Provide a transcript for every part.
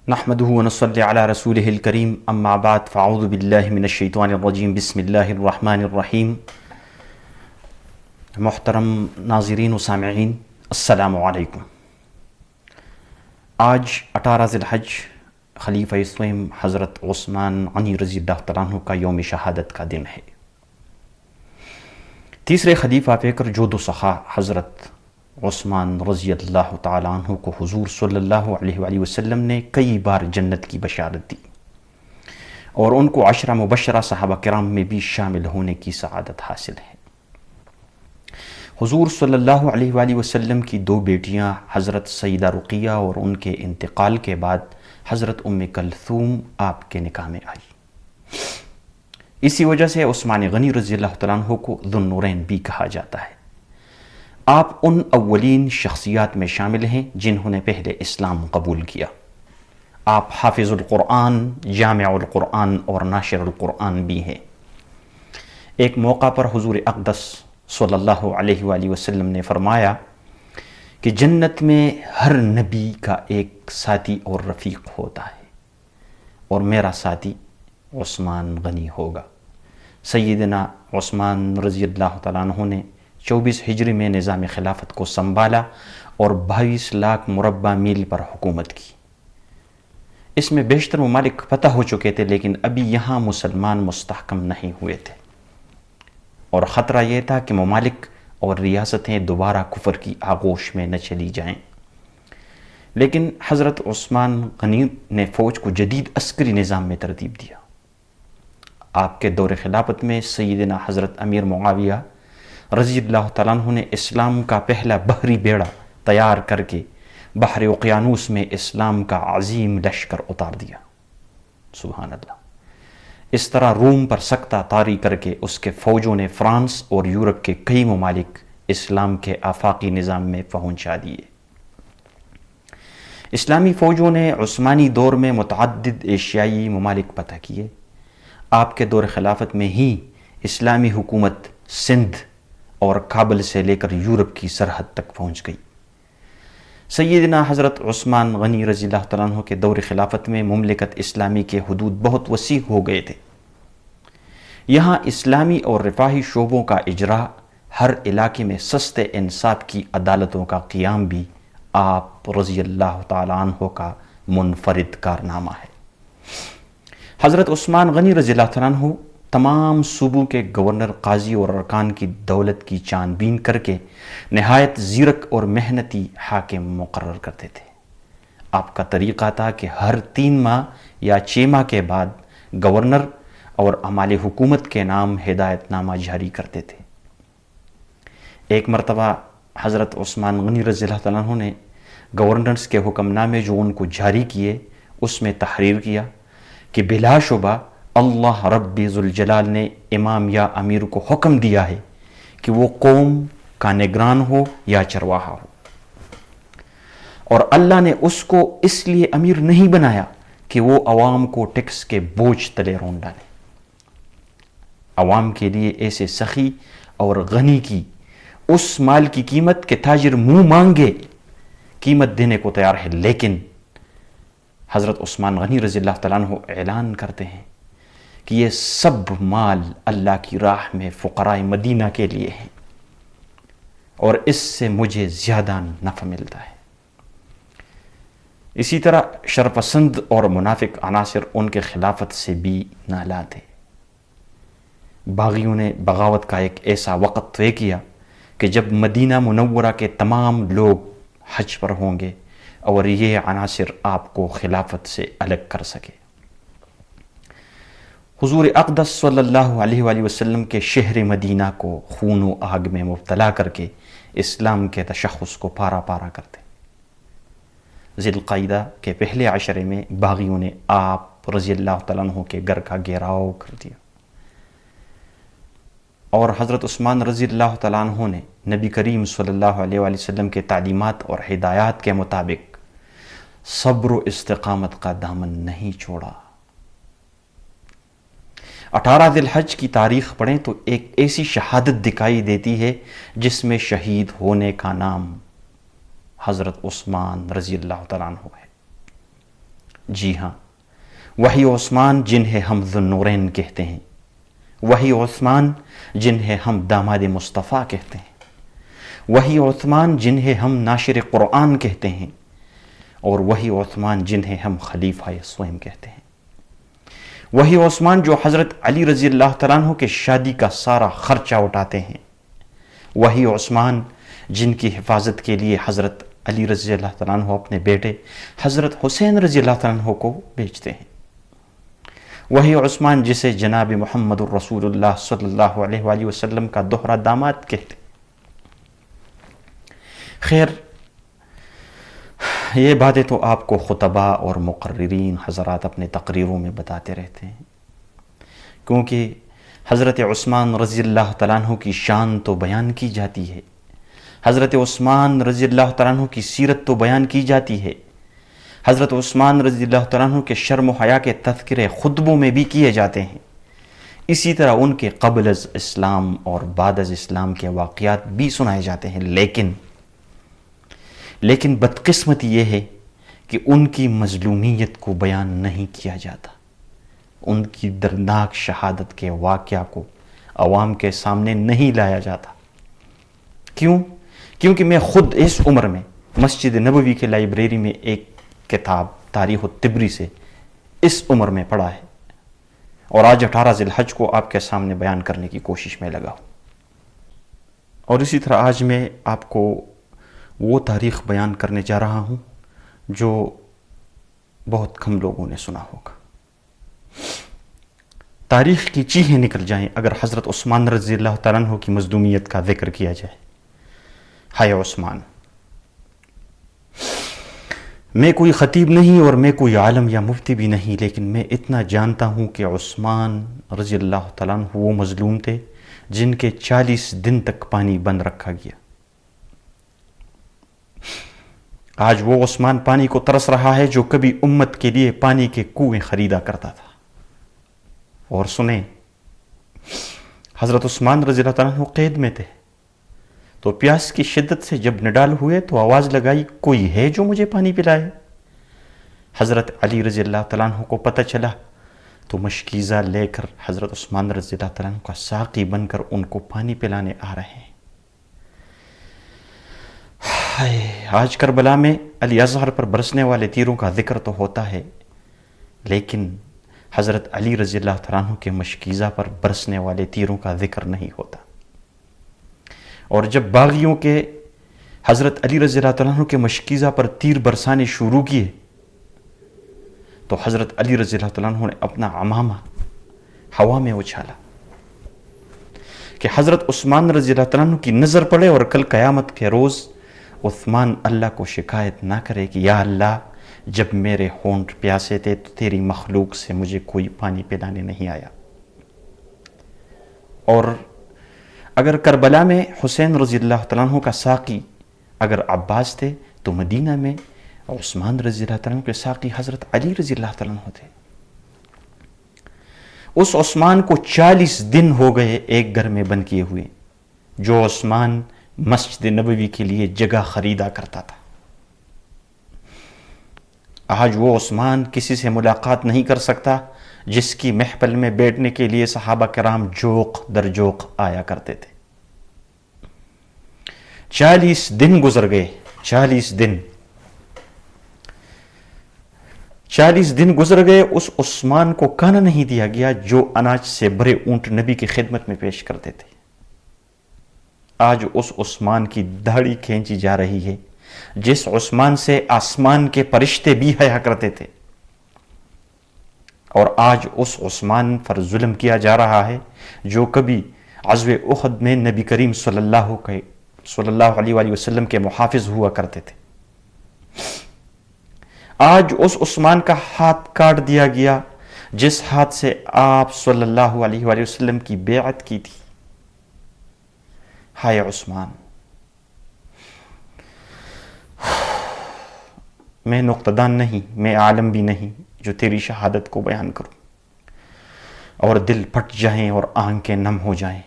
نحمده ونصلي على رسوله الكريم اما بعد فاعوذ بالله من الشیطان الرجیم بسم اللہ الرحمن الرحیم۔ محترم ناظرین و سامعین، السلام علیکم۔ آج 18 ذی الحج خلیفہ سوئم حضرت عثمان غنی رضی اللہ تعالیٰ عنہ کا یوم شہادت کا دن ہے۔ تیسرے خلیفہ پیکر جود و سخا حضرت عثمان رضی اللہ تعالیٰ عنہ کو حضور صلی اللہ علیہ وآلہ وسلم نے کئی بار جنت کی بشارت دی اور ان کو 10 مبشرہ صحابہ کرام میں بھی شامل ہونے کی سعادت حاصل ہے۔ حضور صلی اللہ علیہ وآلہ وسلم کی 2 بیٹیاں حضرت سیدہ رقیہ اور ان کے انتقال کے بعد حضرت ام کلثوم آپ کے نکاح میں آئی۔ اسی وجہ سے عثمان غنی رضی اللہ تعالیٰ عنہ کو ذو النورین بھی کہا جاتا ہے۔ آپ ان اولین شخصیات میں شامل ہیں جنہوں نے پہلے اسلام قبول کیا۔ آپ حافظ القرآن، جامع القرآن اور ناشر القرآن بھی ہیں۔ ایک موقع پر حضور اقدس صلی اللہ علیہ وآلہ وسلم نے فرمایا کہ جنت میں ہر نبی کا ایک ساتھی اور رفیق ہوتا ہے اور میرا ساتھی عثمان غنی ہوگا۔ سیدنا عثمان رضی اللہ تعالیٰ عنہ نے 24 ہجری میں نظام خلافت کو سنبھالا اور 22 لاکھ مربع میل پر حکومت کی۔ اس میں بیشتر ممالک فتح ہو چکے تھے لیکن ابھی یہاں مسلمان مستحکم نہیں ہوئے تھے اور خطرہ یہ تھا کہ ممالک اور ریاستیں دوبارہ کفر کی آغوش میں نہ چلی جائیں۔ لیکن حضرت عثمان غنی نے فوج کو جدید عسکری نظام میں ترتیب دیا۔ آپ کے دور خلافت میں سیدنا حضرت امیر معاویہ رضی اللہ تعالیٰ عنہ نے اسلام کا پہلا بحری بیڑا تیار کر کے بحر اوقیانوس میں اسلام کا عظیم لشکر اتار دیا۔ سبحان اللہ۔ اس طرح روم پر سکتہ طاری کر کے اس کے فوجوں نے فرانس اور یورپ کے کئی ممالک اسلام کے آفاقی نظام میں پہنچا دیے۔ اسلامی فوجوں نے عثمانی دور میں متعدد ایشیائی ممالک فتح کیے۔ آپ کے دور خلافت میں ہی اسلامی حکومت سندھ اور کابل سے لے کر یورپ کی سرحد تک پہنچ گئی۔ سیدنا حضرت عثمان غنی رضی اللہ تعالیٰ عنہ کے دور خلافت میں مملکت اسلامی کے حدود بہت وسیع ہو گئے تھے۔ یہاں اسلامی اور رفاہی شعبوں کا اجراء، ہر علاقے میں سستے انصاف کی عدالتوں کا قیام بھی آپ رضی اللہ تعالیٰ عنہ کا منفرد کارنامہ ہے۔ حضرت عثمان غنی رضی اللہ تعالیٰ عنہ تمام صوبوں کے گورنر، قاضی اور ارکان کی دولت کی چھان بین کر کے نہایت زیرک اور محنتی حاکم مقرر کرتے تھے۔ آپ کا طریقہ تھا کہ ہر 3 ماہ یا 6 ماہ کے بعد گورنر اور عمال حکومت کے نام ہدایت نامہ جاری کرتے تھے۔ ایک مرتبہ حضرت عثمان غنی رضی اللہ تعالیٰ عنہ نے گورنرز کے حکم نامے جو ان کو جاری کیے اس میں تحریر کیا کہ بلا شبہ اللہ رب ذوالجلال نے امام یا امیر کو حکم دیا ہے کہ وہ قوم کا نگران ہو یا چرواہا ہو، اور اللہ نے اس کو اس لیے امیر نہیں بنایا کہ وہ عوام کو ٹیکس کے بوجھ تلے رون ڈالے۔ عوام کے لیے ایسے سخی اور غنی کی اس مال کی قیمت کہ تاجر منہ مانگے قیمت دینے کو تیار ہے، لیکن حضرت عثمان غنی رضی اللہ تعالیٰ عنہ اعلان کرتے ہیں کہ یہ سب مال اللہ کی راہ میں فقراء مدینہ کے لیے ہیں اور اس سے مجھے زیادہ نفع ملتا ہے۔ اسی طرح شرپسند اور منافق عناصر ان کے خلافت سے بھی نالاں تھے۔ باغیوں نے بغاوت کا ایک ایسا وقت طے کیا کہ جب مدینہ منورہ کے تمام لوگ حج پر ہوں گے اور یہ عناصر آپ کو خلافت سے الگ کر سکے۔ حضور اقدس صلی اللہ علیہ وآلہ وسلم کے شہر مدینہ کو خون و آگ میں مبتلا کر کے اسلام کے تشخص کو پارا پارا کرتے۔ ذی القعدہ کے پہلے عشرے میں باغیوں نے آپ رضی اللہ تعالیٰ عنہ کے گھر کا گھیراؤ کر دیا اور حضرت عثمان رضی اللہ تعالیٰ عنہ نے نبی کریم صلی اللہ علیہ وآلہ وسلم کے تعلیمات اور ہدایات کے مطابق صبر و استقامت کا دامن نہیں چھوڑا۔ 18 ذی الحج کی تاریخ پڑھیں تو ایک ایسی شہادت دکھائی دیتی ہے جس میں شہید ہونے کا نام حضرت عثمان رضی اللہ تعالیٰ عنہ ہے۔ جی ہاں، وہی عثمان جنہیں ہم ذو النورین کہتے ہیں، وہی عثمان جنہیں ہم داماد مصطفیٰ کہتے ہیں، وہی عثمان جنہیں ہم ناشر قرآن کہتے ہیں، اور وہی عثمان جنہیں ہم خلیفہ سوئم کہتے ہیں، وہی عثمان جو حضرت علی رضی اللہ تعالیٰ عنہ کے شادی کا سارا خرچہ اٹھاتے ہیں، وہی عثمان جن کی حفاظت کے لیے حضرت علی رضی اللہ تعالیٰ عنہ اپنے بیٹے حضرت حسین رضی اللہ تعالیٰ عنہ کو بیچتے ہیں، وہی عثمان جسے جناب محمد الرسول اللہ صلی اللہ علیہ وآلہ وسلم کا دوہرا داماد کہتے ہیں۔ خیر، یہ باتیں تو آپ کو خطباء اور مقررین حضرات اپنے تقریروں میں بتاتے رہتے ہیں، کیونکہ حضرت عثمان رضی اللہ تعالیٰ عنہ کی شان تو بیان کی جاتی ہے، حضرت عثمان رضی اللہ تعالیٰ عنہ کی سیرت تو بیان کی جاتی ہے، حضرت عثمان رضی اللہ تعالیٰ عنہ کے شرم و حیا کے تذکرے خطبوں میں بھی کیے جاتے ہیں، اسی طرح ان کے قبل از اسلام اور بعد از اسلام کے واقعات بھی سنائے جاتے ہیں، لیکن بدقسمتی یہ ہے کہ ان کی مظلومیت کو بیان نہیں کیا جاتا، ان کی دردناک شہادت کے واقعہ کو عوام کے سامنے نہیں لایا جاتا۔ کیوں؟ کیونکہ میں خود اس عمر میں مسجد نبوی کے لائبریری میں ایک کتاب تاریخ الطبری سے اس عمر میں پڑھا ہے، اور آج 18 ذی الحج کو آپ کے سامنے بیان کرنے کی کوشش میں لگا ہوں۔ اور اسی طرح آج میں آپ کو وہ تاریخ بیان کرنے جا رہا ہوں جو بہت کم لوگوں نے سنا ہوگا۔ تاریخ کی چیخیں نکل جائیں اگر حضرت عثمان رضی اللہ تعالیٰ عنہ کی مظلومیت کا ذکر کیا جائے۔ ہائے عثمان! میں کوئی خطیب نہیں اور میں کوئی عالم یا مفتی بھی نہیں، لیکن میں اتنا جانتا ہوں کہ عثمان رضی اللہ تعالیٰ عنہ وہ مظلوم تھے جن کے 40 دن تک پانی بند رکھا گیا۔ آج وہ عثمان پانی کو ترس رہا ہے جو کبھی امت کے لیے پانی کے کنویں خریدا کرتا تھا۔ اور سنیں، حضرت عثمان رضی اللہ تعالیٰ عنہ قید میں تھے، تو پیاس کی شدت سے جب نڈال ہوئے تو آواز لگائی، کوئی ہے جو مجھے پانی پلائے؟ حضرت علی رضی اللہ تعالیٰ عنہ کو پتہ چلا تو مشکیزہ لے کر حضرت عثمان رضی اللہ تعالیٰ عنہ کا ساقی بن کر ان کو پانی پلانے آ رہے ہیں۔ آج کربلا میں علی اصغر پر برسنے والے تیروں کا ذکر تو ہوتا ہے، لیکن حضرت علی رضی اللہ تعالیٰ عنہ کے مشکیزہ پر برسنے والے تیروں کا ذکر نہیں ہوتا۔ اور جب باغیوں کے حضرت علی رضی اللہ تعالیٰ عنہ کے مشکیزہ پر تیر برسانے شروع کیے تو حضرت علی رضی اللہ تعالیٰ عنہ نے اپنا عمامہ ہوا میں اچھالا کہ حضرت عثمان رضی اللہ تعالیٰ عنہ کی نظر پڑے اور کل قیامت کے روز عثمان اللہ کو شکایت نہ کرے کہ یا اللہ، جب میرے ہونٹ پیاسے تھے تو تیری مخلوق سے مجھے کوئی پانی پلانے نہیں آیا۔ اور اگر کربلا میں حسین رضی اللہ تعالیٰ عنہ کا ساقی اگر عباس تھے تو مدینہ میں عثمان رضی اللہ تعالیٰ عنہ کے ساقی حضرت علی رضی اللہ تعالیٰ عنہ تھے۔ اس عثمان کو 40 دن ہو گئے ایک گھر میں بند کیے ہوئے، جو عثمان مسجد نبوی کے لیے جگہ خریدا کرتا تھا۔ آج وہ عثمان کسی سے ملاقات نہیں کر سکتا جس کی محفل میں بیٹھنے کے لیے صحابہ کرام جوق در جوق آیا کرتے تھے۔ 40 دن گزر گئے، 40 دن گزر گئے، اس عثمان کو کھانا نہیں دیا گیا جو اناج سے بھرے اونٹ نبی کی خدمت میں پیش کرتے تھے۔ آج اس عثمان کی داڑھی کھینچی جا رہی ہے جس عثمان سے آسمان کے فرشتے بھی حیا کرتے تھے، اور آج اس عثمان پر ظلم کیا جا رہا ہے جو کبھی غزوہ احد میں نبی کریم صلی اللہ علیہ وآلہ وسلم کے محافظ ہوا کرتے تھے۔ آج اس عثمان کا ہاتھ کاٹ دیا گیا جس ہاتھ سے آپ صلی اللہ علیہ وآلہ وسلم کی بیعت کی تھی۔ ہائے عثمان! میں نقطہ نہیں، میں عالم بھی نہیں جو تیری شہادت کو بیان کروں اور دل پھٹ جائیں اور آنکھیں نم ہو جائیں،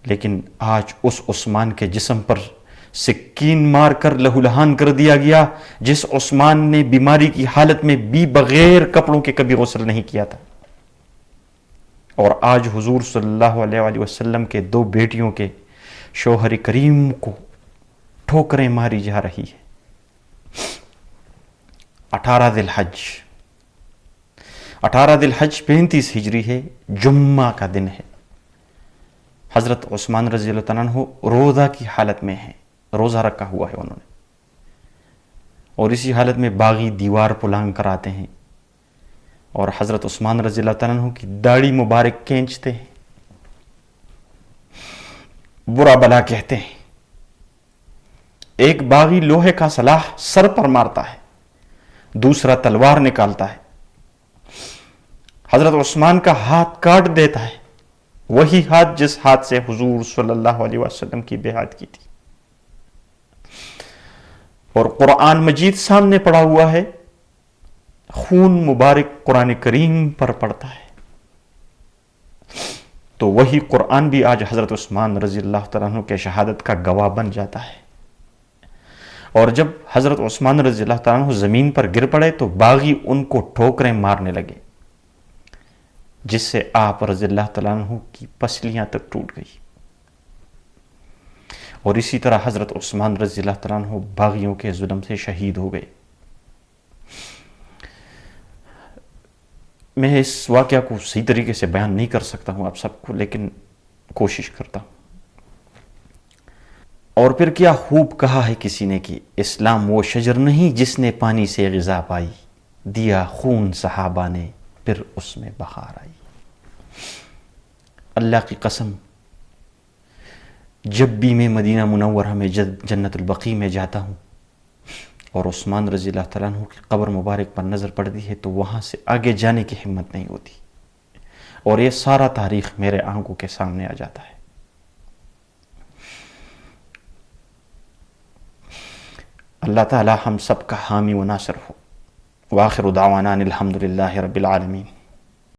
لیکن آج اس عثمان کے جسم پر سکین مار کر لہولہان کر دیا گیا، جس عثمان نے بیماری کی حالت میں بھی بغیر کپڑوں کے کبھی غسل نہیں کیا تھا، اور آج حضور صلی اللہ علیہ وآلہ وسلم کے 2 بیٹیوں کے شوہر کریم کو ٹھوکریں ماری جا رہی ہے۔ 18 ذی الحج 35 ہجری ہے، جمعہ کا دن ہے۔ حضرت عثمان رضی اللہ تعالیٰ عنہ روزہ کی حالت میں ہیں، روزہ رکھا ہوا ہے انہوں نے، اور اسی حالت میں باغی دیوار پلانگ کر آتے ہیں اور حضرت عثمان رضی اللہ تعالیٰ عنہ کی داڑھی مبارک کھینچتے ہیں، برا بلا کہتے ہیں۔ ایک باغی لوہے کا سلاح سر پر مارتا ہے، دوسرا تلوار نکالتا ہے، حضرت عثمان کا ہاتھ کاٹ دیتا ہے، وہی ہاتھ جس ہاتھ سے حضور صلی اللہ علیہ وسلم کی بیعت کی تھی۔ اور قرآن مجید سامنے پڑا ہوا ہے، خون مبارک قرآن کریم پر پڑتا ہے، تو وہی قرآن بھی آج حضرت عثمان رضی اللہ تعالیٰ عنہ کے شہادت کا گواہ بن جاتا ہے۔ اور جب حضرت عثمان رضی اللہ تعالیٰ عنہ زمین پر گر پڑے تو باغی ان کو ٹھوکریں مارنے لگے، جس سے آپ رضی اللہ تعالیٰ عنہ کی پسلیاں تک ٹوٹ گئی، اور اسی طرح حضرت عثمان رضی اللہ تعالیٰ عنہ باغیوں کے ظلم سے شہید ہو گئے۔ میں اس واقعہ کو صحیح طریقے سے بیان نہیں کر سکتا ہوں آپ سب کو، لیکن کوشش کرتا ہوں۔ اور پھر کیا خوب کہا ہے کسی نے کہ اسلام وہ شجر نہیں جس نے پانی سے غذا پائی، دیا خون صحابہ نے پھر اس میں بہار آئی۔ اللہ کی قسم، جب بھی میں مدینہ منورہ میں جنت البقیع میں جاتا ہوں اور عثمان رضی اللہ تعالیٰ عنہ کی قبر مبارک پر نظر پڑتی ہے تو وہاں سے آگے جانے کی ہمت نہیں ہوتی، اور یہ سارا تاریخ میرے آنکھوں کے سامنے آ جاتا ہے۔ اللہ تعالی ہم سب کا حامی و ناصر ہو۔ وآخر دعوانا الحمد للہ رب العالمین۔